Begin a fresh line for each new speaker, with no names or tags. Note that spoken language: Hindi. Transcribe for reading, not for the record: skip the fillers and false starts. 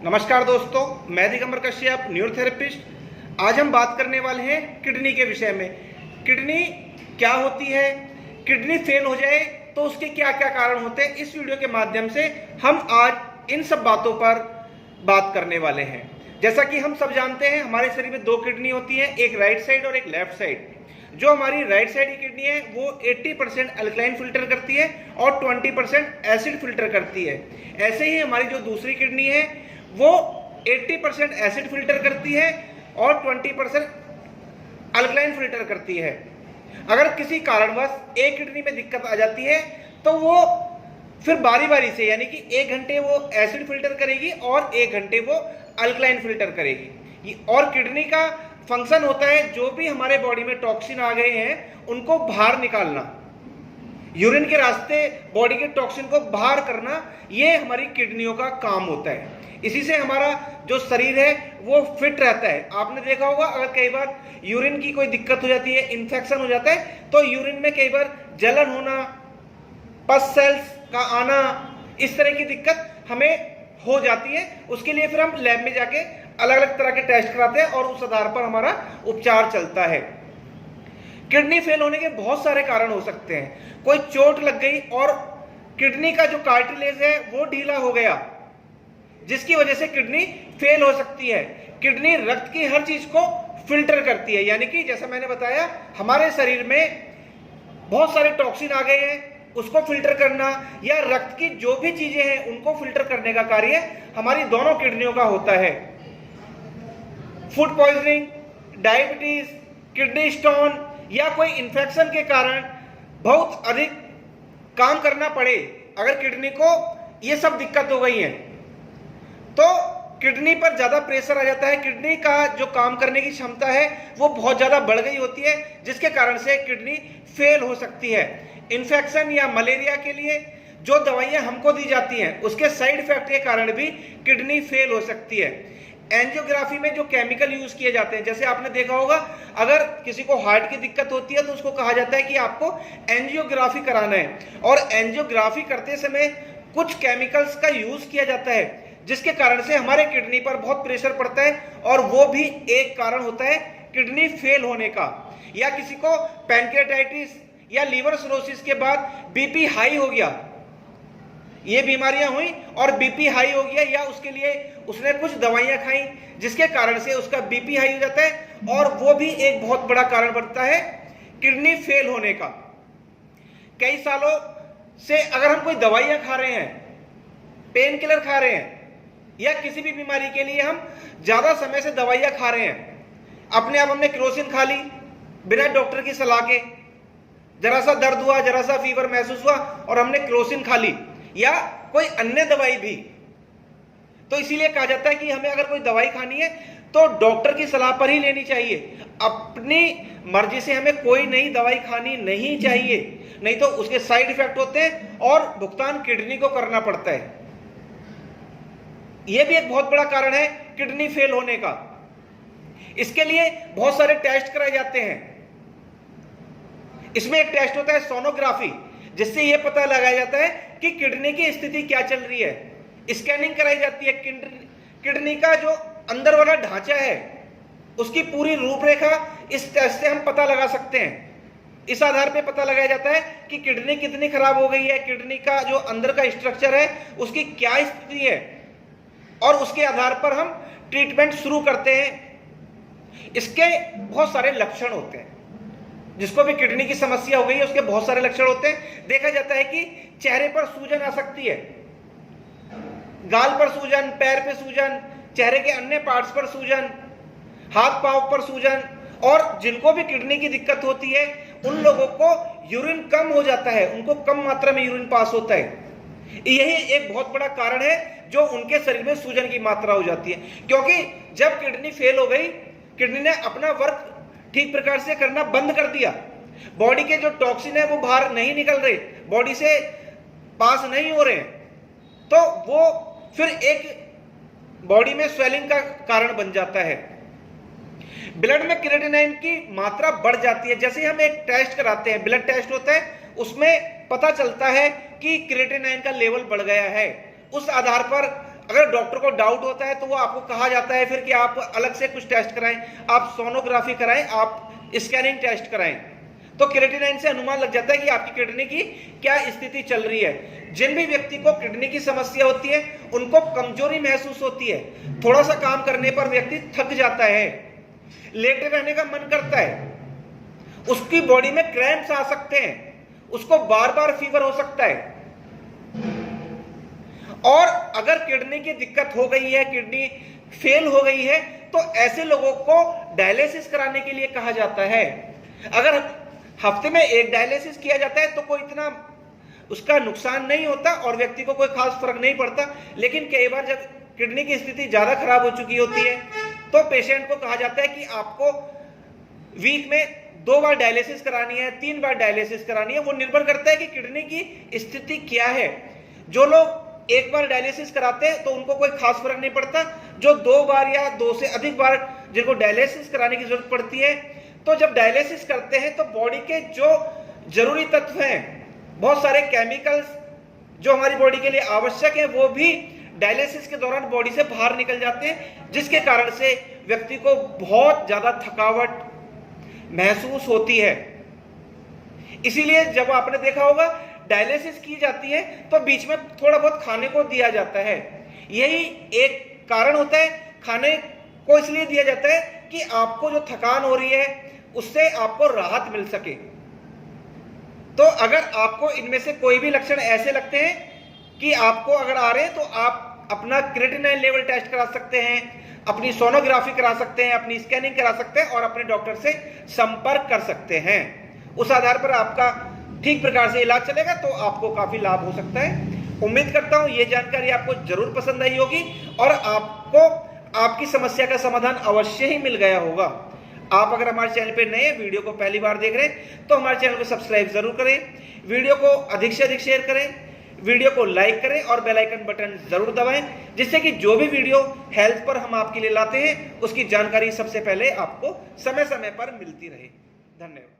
नमस्कार दोस्तों, मैं दिगंबर कश्यप, न्यूरोथेरेपिस्ट। आज हम बात करने वाले हैं किडनी के विषय में। किडनी क्या होती है, किडनी फेल हो जाए तो उसके क्या क्या कारण होते हैं, इस वीडियो के माध्यम से हम आज इन सब बातों पर बात करने वाले हैं। जैसा कि हम सब जानते हैं, हमारे शरीर में दो किडनी होती है, एक राइट साइड और एक लेफ्ट साइड। जो हमारी राइट साइड की किडनी है वो 80% अल्कलाइन फिल्टर करती है और 20% एसिड फिल्टर करती है। ऐसे ही हमारी जो दूसरी किडनी है वो 80% एसिड फिल्टर करती है और 20% अल्कलाइन फिल्टर करती है। अगर किसी कारणवश एक किडनी में दिक्कत आ जाती है तो वो फिर बारी बारी से, यानी कि 1 घंटे वो एसिड फिल्टर करेगी और 1 घंटे वो अल्कलाइन फिल्टर करेगी। और किडनी का फंक्शन होता है जो भी हमारे बॉडी में टॉक्सिन आ गए हैं उनको बाहर निकालना, यूरिन के रास्ते बॉडी के टॉक्सिन को बाहर करना, ये हमारी किडनियों का काम होता है। इसी से हमारा जो शरीर है वो फिट रहता है। आपने देखा होगा, अगर कई बार यूरिन की कोई दिक्कत हो जाती है, इन्फेक्शन हो जाता है, तो यूरिन में कई बार जलन होना, पस सेल्स का आना, इस तरह की दिक्कत हमें हो जाती है। उसके लिए फिर हम लैब में जाके अलग अलग तरह के टेस्ट कराते हैं और उस आधार पर हमारा उपचार चलता है। किडनी फेल होने के बहुत सारे कारण हो सकते हैं। कोई चोट लग गई और किडनी का जो कार्टिलेज है वो ढीला हो गया, जिसकी वजह से किडनी फेल हो सकती है। किडनी रक्त की हर चीज को फिल्टर करती है, यानी कि जैसा मैंने बताया, हमारे शरीर में बहुत सारे टॉक्सिन आ गए हैं, उसको फिल्टर करना या रक्त की जो भी चीजें हैं उनको फिल्टर करने का कार्य हमारी दोनों किडनियों का होता है। Food poisoning, diabetes, kidney stone या कोई इंफेक्शन के कारण बहुत अधिक काम करना पड़े, अगर किडनी को ये सब दिक्कत हो गई है तो किडनी पर ज्यादा प्रेशर आ जाता है। किडनी का जो काम करने की क्षमता है वो बहुत ज्यादा बढ़ गई होती है, जिसके कारण से किडनी फेल हो सकती है। इन्फेक्शन या मलेरिया के लिए जो दवाइयां हमको दी जाती हैं उसके साइड इफेक्ट के कारण भी किडनी फेल हो सकती है। एंजियोग्राफी में जो केमिकल यूज किए जाते हैं, जैसे आपने देखा होगा, अगर किसी को हार्ट की दिक्कत होती है तो उसको कहा जाता है कि आपको एंजियोग्राफी कराना है, और एंजियोग्राफी करते समय कुछ केमिकल्स का यूज किया जाता है, जिसके कारण से हमारे किडनी पर बहुत प्रेशर पड़ता है और वो भी एक कारण होता है किडनी फेल होने का। या किसी को पैनक्रियाटाइटिस या लीवर सिरोसिस के बाद बीपी हाई हो गया, ये बीमारियां हुई और बीपी हाई हो गया, या उसके लिए उसने कुछ दवाइयां खाई जिसके कारण से उसका बीपी हाई हो जाता है, और वो भी एक बहुत बड़ा कारण बनता है किडनी फेल होने का। कई सालों से अगर हम कोई दवाइयां खा रहे हैं, पेन किलर खा रहे हैं, या किसी भी बीमारी के लिए हम ज्यादा समय से दवाइयां खा रहे हैं, अपने आप हमने केरोसिन खा ली बिना डॉक्टर की सलाह के, जरा सा दर्द हुआ, जरा सा फीवर महसूस हुआ और हमने केरोसिन खा ली, या कोई अन्य दवाई भी। तो इसीलिए कहा जाता है कि हमें अगर कोई दवाई खानी है तो डॉक्टर की सलाह पर ही लेनी चाहिए। अपनी मर्जी से हमें कोई नई दवाई खानी नहीं चाहिए, नहीं तो उसके साइड इफेक्ट होते हैं और भुगतान किडनी को करना पड़ता है। यह भी एक बहुत बड़ा कारण है किडनी फेल होने का। इसके लिए बहुत सारे टेस्ट कराए जाते हैं। इसमें एक टेस्ट होता है सोनोग्राफी, जिससे यह पता लगाया जाता है कि किडनी की स्थिति क्या चल रही है। स्कैनिंग कराई जाती है, किडनी का जो अंदर वाला ढांचा है उसकी पूरी रूपरेखा इस टेस्ट से हम पता लगा सकते हैं। इस आधार पे पता लगाया जाता है कि किडनी कितनी खराब हो गई है, किडनी का जो अंदर का स्ट्रक्चर है उसकी क्या स्थिति है, और उसके आधार पर हम ट्रीटमेंट शुरू करते हैं। इसके बहुत सारे लक्षण होते हैं। जिसको भी किडनी की समस्या हो गई है उसके बहुत सारे लक्षण होते हैं। देखा जाता है कि चेहरे पर सूजन आ सकती है, गाल पर सूजन, पैर पे सूजन, चेहरे के अन्य पार्ट्स पर सूजन, हाथ पांव पर सूजन, और जिनको भी किडनी की दिक्कत होती है उन लोगों को यूरिन कम हो जाता है, उनको कम मात्रा में यूरिन पास होता है। यही एक बहुत बड़ा कारण है जो उनके शरीर में सूजन की मात्रा हो जाती है, क्योंकि जब किडनी फेल हो गई, किडनी ने अपना वर्क ठीक प्रकार से करना बंद कर दिया। बॉडी के जो टॉक्सिन है वो बाहर नहीं निकल रहे, बॉडी से पास नहीं हो रहे, तो वो फिर एक बॉडी में स्वेलिंग का कारण बन जाता है। ब्लड में क्रिएटिनिन की मात्रा बढ़ जाती है। जैसे हम एक टेस्ट कराते हैं, ब्लड टेस्ट होता है, उसमें पता चलता है कि क्रिएटिनिन का लेवल बढ़ गया है। उस आधार पर अगर डॉक्टर को डाउट होता है तो वो आपको कहा जाता है फिर कि आप अलग से कुछ टेस्ट कराएं, आप सोनोग्राफी कराएं, आप स्कैनिंग टेस्ट कराएं। तो क्रिएटिनिन से अनुमान लग जाता है कि आपकी किडनी की क्या स्थिति चल रही है। जिन भी व्यक्ति को किडनी की समस्या होती है उनको कमजोरी महसूस होती है, थोड़ा सा काम करने पर व्यक्ति थक जाता है, लेटे रहने का मन करता है, उसकी बॉडी में क्रैम्प्स आ सकते हैं, उसको बार बार फीवर हो सकता है। और अगर किडनी की दिक्कत हो गई है, किडनी फेल हो गई है, तो ऐसे लोगों को डायलिसिस कराने के लिए कहा जाता है। अगर हफ्ते में एक डायलिसिस किया जाता है तो कोई इतना उसका नुकसान नहीं होता और व्यक्ति को कोई खास फर्क नहीं पड़ता। लेकिन कई बार जब किडनी की स्थिति ज्यादा खराब हो चुकी होती है तो पेशेंट को कहा जाता है कि आपको वीक में 2 बार डायलिसिस करानी है, 3 बार डायलिसिस करानी है। वो निर्भर करता है कि किडनी की स्थिति क्या है। जो लोग 1 बार डायलिसिस कराते हैं तो उनको कोई खास फर्क नहीं पड़ता। जो 2 बार या 2 से अधिक बार जिनको डायलिसिस कराने की जरूरत पड़ती है, तो जब डायलिसिस करते हैं तो बॉडी के जो जरूरी तत्व हैं, बहुत सारे केमिकल्स जो हमारी बॉडी के लिए आवश्यक है, वो भी डायलिसिस के दौरान बॉडी से बाहर निकल जाते हैं, जिसके कारण से व्यक्ति को बहुत ज्यादा थकावट महसूस होती है। इसीलिए जब आपने देखा होगा डायलिसिस की जाती है तो बीच में थोड़ा बहुत खाने को दिया जाता है। यही एक कारण होता है, खाने को इसलिए दिया जाता है कि आपको जो थकान हो रही है उससे आपको राहत मिल सके। तो अगर आपको इनमें से कोई भी लक्षण ऐसे लगते हैं कि आपको अगर आ रहे हैं तो आप अपना क्रिएटिनिन लेवल टेस्ट करा सकते हैं, अपनी सोनोग्राफी करा सकते हैं, अपनी स्कैनिंग करा सकते हैं और अपने डॉक्टर से संपर्क कर सकते हैं। उस आधार पर आपका ठीक प्रकार से इलाज चलेगा तो आपको काफी लाभ हो सकता है। उम्मीद करता हूं ये जानकारी आपको जरूर पसंद आई होगी और आपको आपकी समस्या का समाधान अवश्य ही मिल गया होगा। आप अगर हमारे चैनल पे नए वीडियो को पहली बार देख रहे हैं तो हमारे चैनल को सब्सक्राइब जरूर करें, वीडियो को अधिक से अधिक शेयर करें, वीडियो को लाइक करें और बेल आइकन बटन जरूर दबाएं, जिससे कि जो भी वीडियो हेल्थ पर हम आपके लिए लाते हैं उसकी जानकारी सबसे पहले आपको समय समय पर मिलती रहे। धन्यवाद।